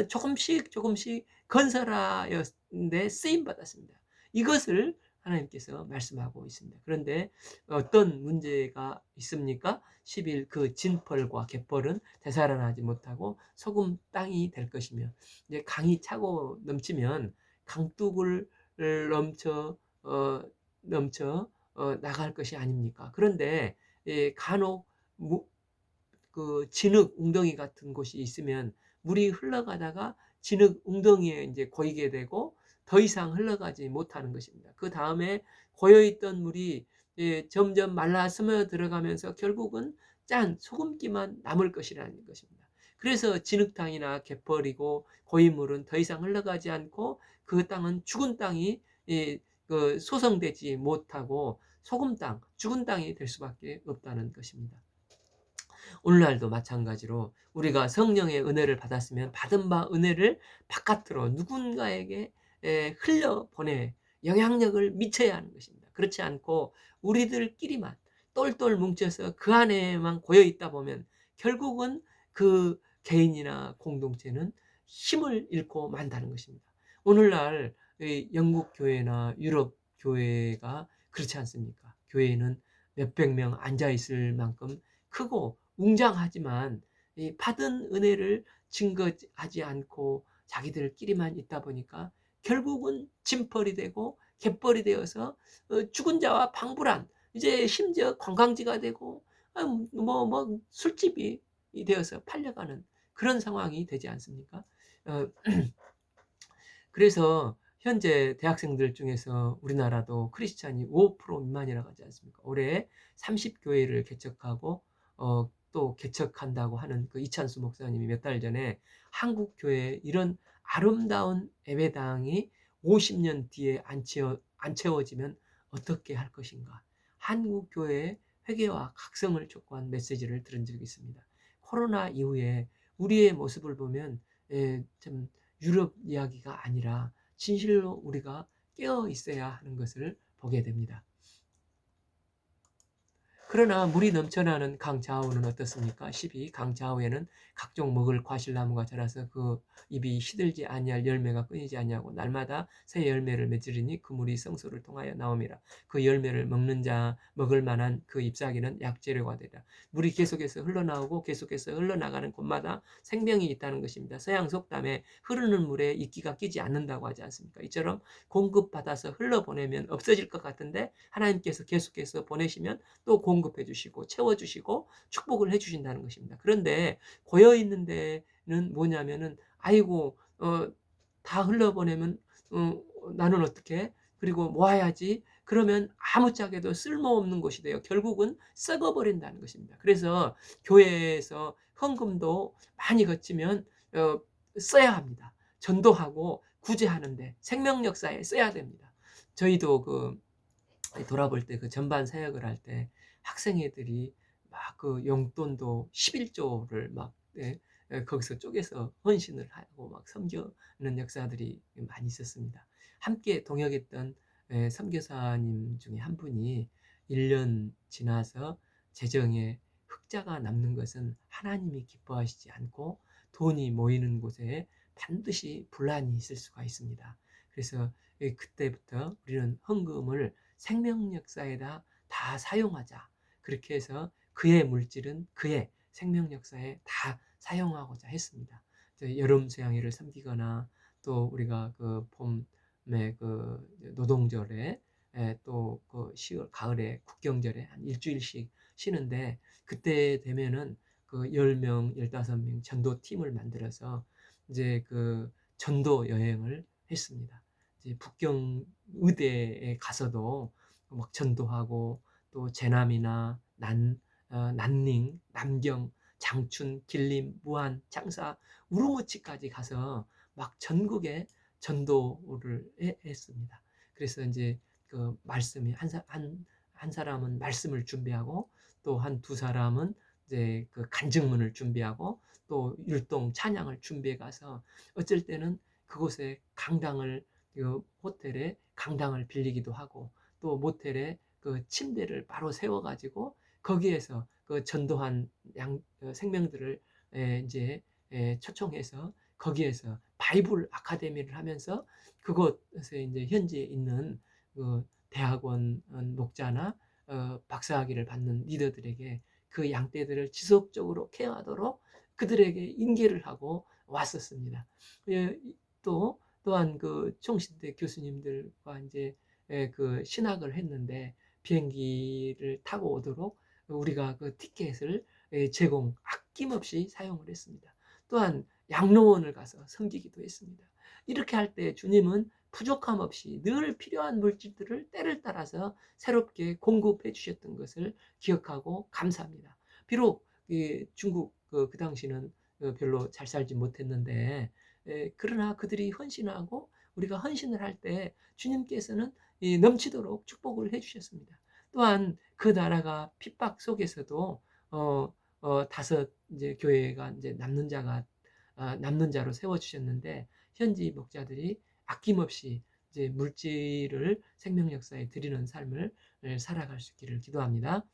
조금씩 조금씩 건설하였는데 쓰임받았습니다. 이것을 하나님께서 말씀하고 있습니다. 그런데 어떤 문제가 있습니까? 10일 그 진펄과 갯벌은 되살아나지 못하고 소금 땅이 될 것이며, 이제 강이 차고 넘치면 강둑을 넘쳐 나갈 것이 아닙니까? 그런데 간혹 그 진흙 웅덩이 같은 곳이 있으면 물이 흘러가다가 진흙 웅덩이에 이제 고이게 되고 더 이상 흘러가지 못하는 것입니다. 그 다음에 고여있던 물이 점점 말라 스며 들어가면서 결국은 짠 소금기만 남을 것이라는 것입니다. 그래서 진흙탕이나 갯벌이고 고인물은 더 이상 흘러가지 않고 그 땅은 죽은 땅이 그 소성되지 못하고 소금 땅, 죽은 땅이 될 수밖에 없다는 것입니다. 오늘날도 마찬가지로 우리가 성령의 은혜를 받았으면 받은 바 은혜를 바깥으로 누군가에게 흘려보내 영향력을 미쳐야 하는 것입니다. 그렇지 않고 우리들끼리만 똘똘 뭉쳐서 그 안에만 고여 있다 보면 결국은 그 개인이나 공동체는 힘을 잃고 만다는 것입니다. 오늘날 영국 교회나 유럽 교회가 그렇지 않습니까? 교회는 몇백 명 앉아 있을 만큼 크고 웅장하지만 받은 은혜를 증거하지 않고 자기들끼리만 있다 보니까 결국은 짐벌이 되고 갯벌이 되어서 죽은 자와 방불한, 이제 심지어 관광지가 되고 술집이 되어서 팔려가는 그런 상황이 되지 않습니까? 그래서 현재 대학생들 중에서 우리나라도 크리스찬이 5% 미만이라고 하지 않습니까? 올해 30교회를 개척하고 또 개척한다고 하는 그 이찬수 목사님이 몇 달 전에 한국 교회에 이런 아름다운 예배당이 50년 뒤에 안 채워지면 어떻게 할 것인가? 한국 교회의 회개와 각성을 촉구한 메시지를 들은 적이 있습니다. 코로나 이후에 우리의 모습을 보면 참 유럽 이야기가 아니라 진실로 우리가 깨어 있어야 하는 것을 보게 됩니다. 그러나 물이 넘쳐나는 강 좌우는 어떻습니까? 12. 강 좌우에는 각종 먹을 과실나무가 자라서 그 잎이 시들지 아니할 열매가 끊이지 아니하고 날마다 새 열매를 맺으리니 그 물이 성소를 통하여 나옴이라. 그 열매를 먹는 자 먹을 만한 그 잎사귀는 약재료가 되리라. 물이 계속해서 흘러나오고 계속해서 흘러나가는 곳마다 생명이 있다는 것입니다. 서양 속담에 흐르는 물에 이끼가 끼지 않는다고 하지 않습니까? 이처럼 공급받아서 흘러보내면 없어질 것 같은데 하나님께서 계속해서 보내시면 또 공급해 주시고 채워 주시고 축복을 해 주신다는 것입니다. 그런데 고여 있는 데는 뭐냐면은 아이고 다 흘려보내면 나는 어떻게, 그리고 모아야지, 그러면 아무짝에도 쓸모없는 것이 돼요. 결국은 썩어버린다는 것입니다. 그래서 교회에서 헌금도 많이 거치면 써야 합니다. 전도하고 구제하는데 생명 역사에 써야 됩니다. 저희도 그 돌아볼 때 그 전반 사역을 할 때 학생애들이 막 그 용돈도 11조를 막 거기서 쪼개서 헌신을 하고 막 섬겨는 역사들이 많이 있었습니다. 함께 동역했던 선교사님 중에 한 분이 1년 지나서 재정에 흑자가 남는 것은 하나님이 기뻐하시지 않고 돈이 모이는 곳에 반드시 분란이 있을 수가 있습니다. 그래서 그때부터 우리는 헌금을 생명 역사에다 다 다 사용하자. 그렇게 해서 그의 물질은 그의 생명 역사에 다 사용하고자 했습니다. 여름 수양회를 섬기거나 또 우리가 그 봄에 그 노동절에 또 그 10월 가을에 국경절에 한 일주일씩 쉬는데 그때 되면은 그 10명, 15명 전도팀을 만들어서 이제 그 전도 여행을 했습니다. 이제 북경 의대에 가서도 막 전도하고 또 제남이나 난닝, 남경, 장춘, 길림, 무안, 장사, 우루무치까지 가서 막 전국에 전도를 했습니다. 그래서 이제 그 말씀이 한 사람은 말씀을 준비하고 또 한 두 사람은 이제 그 간증문을 준비하고 또 율동 찬양을 준비해 가서 어쩔 때는 그곳에 강당을 그 호텔에 강당을 빌리기도 하고 또 모텔에 그 침대를 바로 세워 가지고 거기에서 그 전도한 생명들을 이제 초청해서 거기에서 바이블 아카데미를 하면서 그곳에 이제 현지에 있는 그 대학원 목자나 박사학위를 받는 리더들에게 그 양떼들을 지속적으로 케어하도록 그들에게 인계를 하고 왔었습니다. 예, 또한 그 총신대 교수님들과 이제 그 신학을 했는데 비행기를 타고 오도록 우리가 그 티켓을 제공 아낌없이 사용을 했습니다. 또한 양로원을 가서 섬기기도 했습니다. 이렇게 할 때 주님은 부족함 없이 늘 필요한 물질들을 때를 따라서 새롭게 공급해 주셨던 것을 기억하고 감사합니다. 비록 중국 그 당시는 별로 잘 살지 못했는데 그러나 그들이 헌신하고 우리가 헌신을 할 때 주님께서는 넘치도록 축복을 해주셨습니다. 또한 그 나라가 핍박 속에서도 다섯 이제 교회가 이제 남는 자로 세워 주셨는데 현지 목자들이 아낌없이 이제 물질을 생명 역사에 드리는 삶을 살아갈 수 있기를 기도합니다.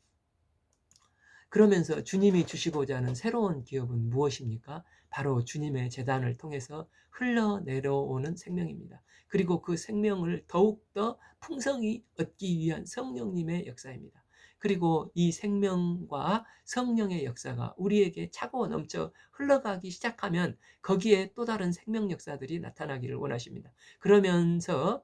그러면서 주님이 주시고자 하는 새로운 기업은 무엇입니까? 바로 주님의 재단을 통해서 흘러내려오는 생명입니다. 그리고 그 생명을 더욱더 풍성히 얻기 위한 성령님의 역사입니다. 그리고 이 생명과 성령의 역사가 우리에게 차고 넘쳐 흘러가기 시작하면 거기에 또 다른 생명 역사들이 나타나기를 원하십니다. 그러면서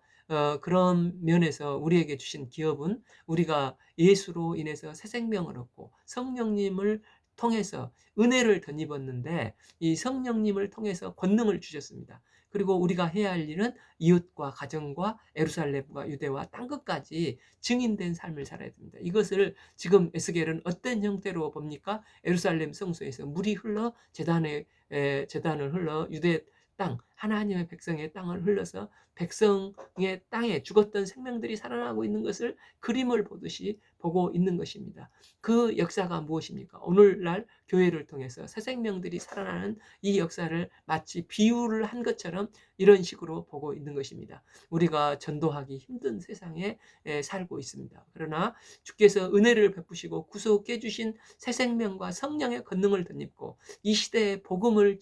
그런 면에서 우리에게 주신 기업은 우리가 예수로 인해서 새 생명을 얻고 성령님을 통해서 은혜를 덧입었는데 이 성령님을 통해서 권능을 주셨습니다. 그리고 우리가 해야 할 일은 이웃과 가정과 예루살렘과 유대와 땅 끝까지 증인된 삶을 살아야 됩니다. 이것을 지금 에스겔은 어떤 형태로 봅니까? 예루살렘 성소에서 물이 흘러 재단을 흘러 유대 땅, 하나님의 백성의 땅을 흘러서 백성의 땅에 죽었던 생명들이 살아나고 있는 것을 그림을 보듯이 보고 있는 것입니다. 그 역사가 무엇입니까? 오늘날 교회를 통해서 새 생명들이 살아나는 이 역사를 마치 비유를 한 것처럼 이런 식으로 보고 있는 것입니다. 우리가 전도하기 힘든 세상에 살고 있습니다. 그러나 주께서 은혜를 베푸시고 구속해 주신 새 생명과 성령의 권능을 덧입고 이 시대에 복음을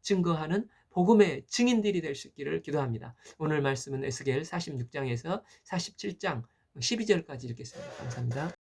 증거하는 복음의 증인들이 될 수 있기를 기도합니다. 오늘 말씀은 에스겔 46장에서 47장 12절까지 읽겠습니다. 감사합니다.